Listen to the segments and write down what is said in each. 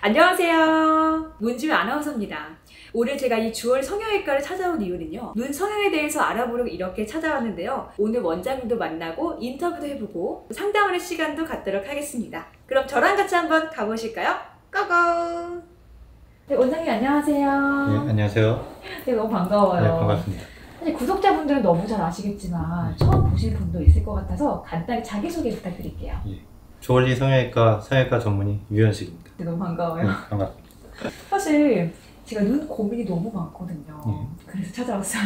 안녕하세요. 문지우 아나운서입니다. 오늘 제가 이 주얼 성형외과를 찾아온 이유는요, 눈 성형에 대해서 알아보려고 이렇게 찾아왔는데요, 오늘 원장님도 만나고 인터뷰도 해보고 상담을 할 시간도 갖도록 하겠습니다. 그럼 저랑 같이 한번 가보실까요? 고고! 네, 원장님 안녕하세요. 네, 안녕하세요. 네, 너무 반가워요. 네, 반갑습니다. 사실 구독자분들은 너무 잘 아시겠지만 처음 보실 분도 있을 것 같아서 간단히 자기소개 부탁드릴게요. 예. 주얼리 성형외과 전문의 유현식입니다. 네, 너무 반가워요. 네, 반갑습니다. 사실 제가 눈 고민이 너무 많거든요. 그래서 찾아왔어요.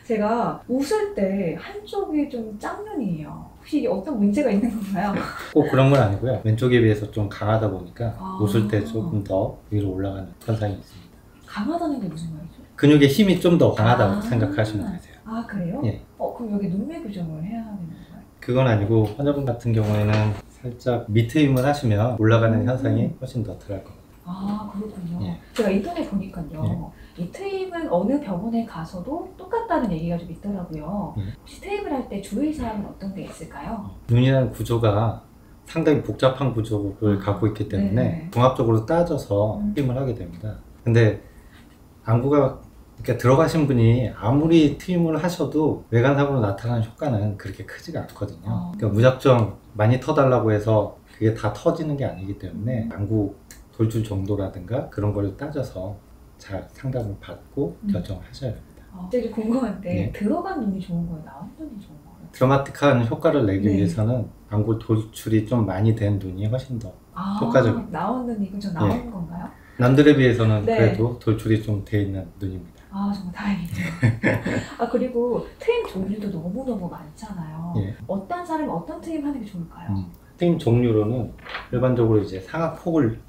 제가 웃을 때 한쪽이 좀 짝눈이에요. 혹시 이게 어떤 문제가 있는 건가요? 꼭 그런 건 아니고요. 왼쪽에 비해서 좀 강하다 보니까 웃을 때 조금 더 위로 올라가는 현상이 있습니다. 강하다는 게 무슨 말이죠? 근육의 힘이 좀 더 강하다고 생각하시면 되세요. 아, 그래요? 예. 그럼 여기 눈매 교정을 해야 되는 건가요? 그건 아니고 환자분 같은 경우에는 살짝 밑에 힘을 하시면 올라가는 현상이 훨씬 더 덜할 겁니다. 아, 그렇군요. 예. 제가 인터넷 보니까요, 이 트임은 어느 병원에 가서도 똑같다는 얘기가 좀 있더라고요. 혹시 트임을 할 때 주의사항은 어떤 게 있을까요? 눈이라는 구조가 상당히 복잡한 구조를 갖고 있기 때문에 종합적으로 따져서 트임을 하게 됩니다. 근데 안구가 이렇게 들어가신 분이 아무리 트임을 하셔도 외관상으로 나타나는 효과는 그렇게 크지가 않거든요. 그러니까 무작정 많이 터달라고 해서 그게 다 터지는 게 아니기 때문에 안구 돌출 정도라든가 그런 걸 따져서 잘 상담을 받고 결정을 하셔야 됩니다. 되게 궁금한데 들어간 눈이 좋은 거예요? 나온 눈이 좋은 거예요? 드라마틱한 효과를 내기 위해서는 안구 돌출이 좀 많이 된 눈이 훨씬 더 효과적입니다. 나온 눈이 그죠? 나온 건가요? 남들에 비해서는 그래도 돌출이 좀 돼 있는 눈입니다. 아, 정말 다행이네요. 그리고 트임 종류도 너무너무 많잖아요. 어떤 사람이 어떤 트임 하는 게 좋을까요? 트임 종류로는 일반적으로 이제 상악폭을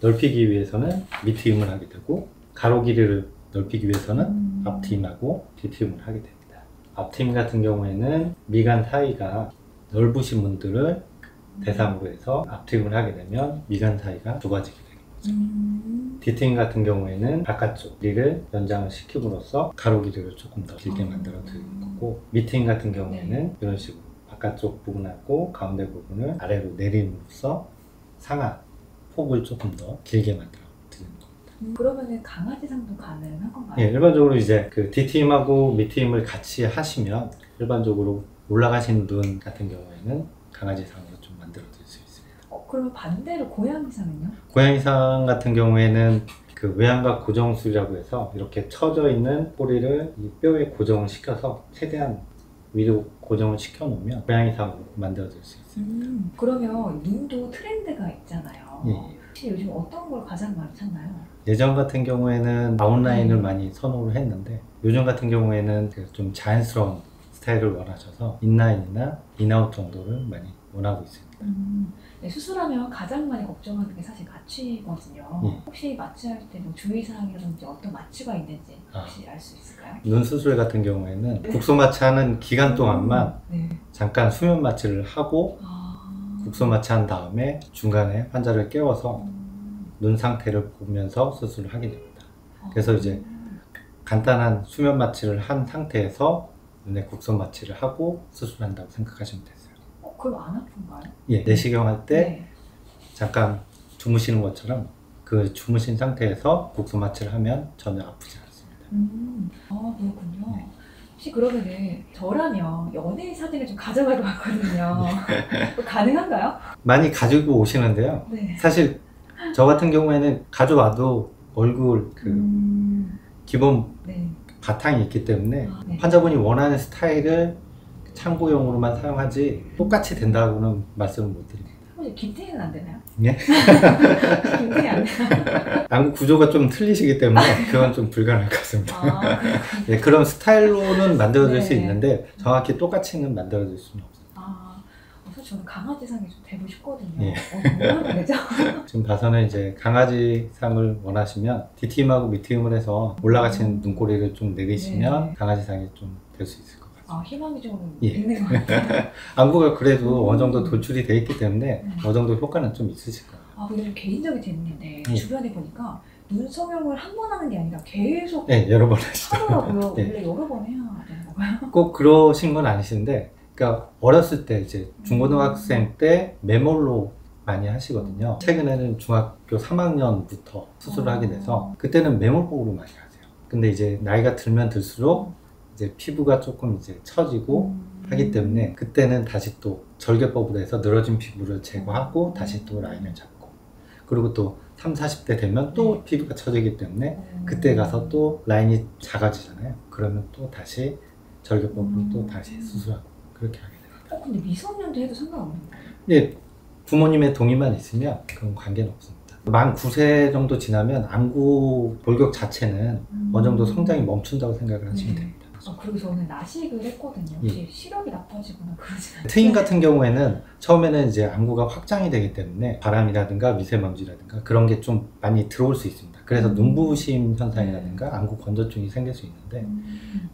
넓히기 위해서는 밑트임을 하게 되고, 가로 길이를 넓히기 위해서는 앞트임하고 뒤트임을 하게 됩니다. 앞트임 같은 경우에는 미간 사이가 넓으신 분들을 대상으로 해서 앞트임을 하게 되면 미간 사이가 좁아지게 되는 거죠. 뒤트임 같은 경우에는 바깥쪽 길이를 연장을 시킴으로써 가로 길이를 조금 더 길게 만들어 드리는 거고, 밑트임 같은 경우에는 이런 식으로 바깥쪽 부분하고 가운데 부분을 아래로 내림으로써 상악 폭을 조금 더 길게 만들어 드리는 겁니다. 그러면은 강아지상도 가능한 건가요? 예, 일반적으로 이제 그 뒤트임하고 밑트임을 같이 하시면 일반적으로 올라가신 눈 같은 경우에는 강아지상으로 좀 만들어 드릴 수 있습니다. 그러면 반대로 고양이상은요? 고양이상 같은 경우에는 그 외양각 고정술이라고 해서 이렇게 처져 있는 꼬리를 이 뼈에 고정을 시켜서 최대한 위로 고정을 시켜 놓으면 고양이상으로 만들어 드릴 수 있습니다. 그러면 눈도 트렌드가 있잖아요. 혹시 요즘 어떤 걸 가장 많이 찾나요? 예전 같은 경우에는 아웃라인을 많이 선호를 했는데, 요즘 같은 경우에는 좀 자연스러운 스타일을 원하셔서 인라인이나 인아웃 정도를 많이 원하고 있습니다. 수술하면 가장 많이 걱정하는 게 사실 마취거든요. 혹시 마취할 때 뭐 주의사항이라든지 어떤 마취가 있는지 혹시 알 수 있을까요? 눈 수술 같은 경우에는 국소 마취하는 기간 동안만 잠깐 수면 마취를 하고 국소 마취한 다음에 중간에 환자를 깨워서 눈 상태를 보면서 수술을 하게 됩니다. 그래서 이제 간단한 수면 마취를 한 상태에서 눈에 국소 마취를 하고 수술한다고 생각하시면 되세요. 그럼 안 아픈가요? 예, 내시경 할 때 잠깐 주무시는 것처럼 그 주무신 상태에서 국소 마취를 하면 전혀 아프지 않습니다. 그렇군요. 혹시 그러면은 저라면 연예인 사진을 좀 가져갈 것 같거든요. 가능한가요? 많이 가지고 오시는데요. 사실 저 같은 경우에는 가져와도 얼굴 기본 바탕이 있기 때문에 환자분이 원하는 스타일을 참고용으로만 사용하지 똑같이 된다고는 말씀을 못 드립니다. 김태희는 안 되나요? 예? 김태희 안 되나요? 안구 구조가 좀 틀리시기 때문에 그건 좀 불가능할 것 같습니다. 예, 그런 스타일로는 만들어질 수 있는데 정확히 똑같이는 만들어질 수는 없어요. 사실 저는 강아지상이 좀 되고 싶거든요. 뭐 하면 되죠? 지금 봐서는 이제 강아지상을 원하시면 뒤트임하고 밑트임을 해서 올라가신 눈꼬리를 좀 내리시면 강아지상이 좀 될 수 있을 것 같아요. 희망이 좀 있는 것 같아요. 안구가 그래도 어느 정도 돌출이 돼 있기 때문에 어느 정도 효과는 좀 있으실 거예요. 근데 좀 개인적인 질문인데 주변에 보니까 눈 성형을 한 번 하는 게 아니라 계속 여러 번 하시더라고요. 하더라고요. 원래 여러 번 해야 되는 건가요? 건가요? 꼭 그러신 건 아니신데, 그러니까 어렸을 때 이제 중고등학생 때 매몰로 많이 하시거든요. 최근에는 중학교 3학년부터 수술을 하게 돼서 그때는 매몰법으로 많이 하세요. 근데 이제 나이가 들면 들수록 이제 피부가 조금 이제 처지고 하기 때문에 그때는 다시 또 절개법으로 해서 늘어진 피부를 제거하고 다시 또 라인을 잡고, 그리고 또 30, 40대 되면 또 피부가 처지기 때문에 그때 가서 또 라인이 작아지잖아요. 그러면 또 다시 절개법으로 또 다시 수술하고 그렇게 하게 됩니다. 근데 미성년도 해도 상관없는 거예요? 예, 부모님의 동의만 있으면 그런 관계는 없습니다. 만 9세 정도 지나면 안구 골격 자체는 어느 정도 성장이 멈춘다고 생각을 하시면 됩니다. 그리고 저는 나식을 했거든요. 혹시 시력이 나빠지거나 그러지 않아요? 트임 같은 경우에는 처음에는 이제 안구가 확장이 되기 때문에 바람이라든가 미세먼지라든가 그런 게 좀 많이 들어올 수 있습니다. 그래서 눈부심 현상이라든가 안구 건조증이 생길 수 있는데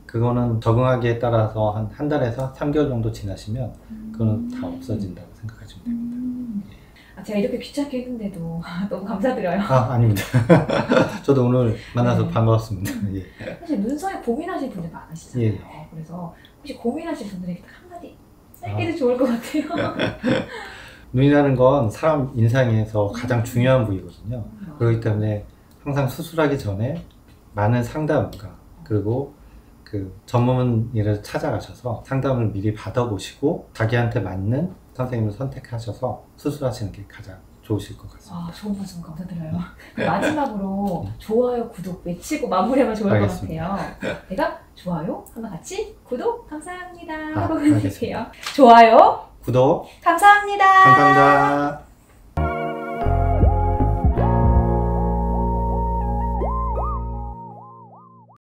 그거는 적응하기에 따라서 한 달에서 3개월 정도 지나시면 그거는 다 없어진다고 생각하시면 됩니다. 제가 이렇게 귀찮게 했는데도 너무 감사드려요. 아닙니다. 저도 오늘 만나서 반가웠습니다. 예. 사실 눈썹에 고민하시는 분들 많으시잖아요. 예. 그래서 혹시 고민하시는 분들에게 딱 한마디 짧게도 좋을 것 같아요. 눈이라는 건 사람 인상에서 가장 중요한 부위거든요. 그렇기 때문에 항상 수술하기 전에 많은 상담과 그리고 그 전문의를 찾아가셔서 상담을 미리 받아보시고 자기한테 맞는 선생님을 선택하셔서 수술하시는 게 가장 좋으실 것 같습니다. 좋은 말씀 감사드려요. 마지막으로 좋아요, 구독 외치고 마무리하면 좋을 알겠습니다. 것 같아요. 내가 좋아요 하면 같이 구독 감사합니다 하고 알겠습니다. 해주세요. 좋아요, 구독 감사합니다. 감사합니다.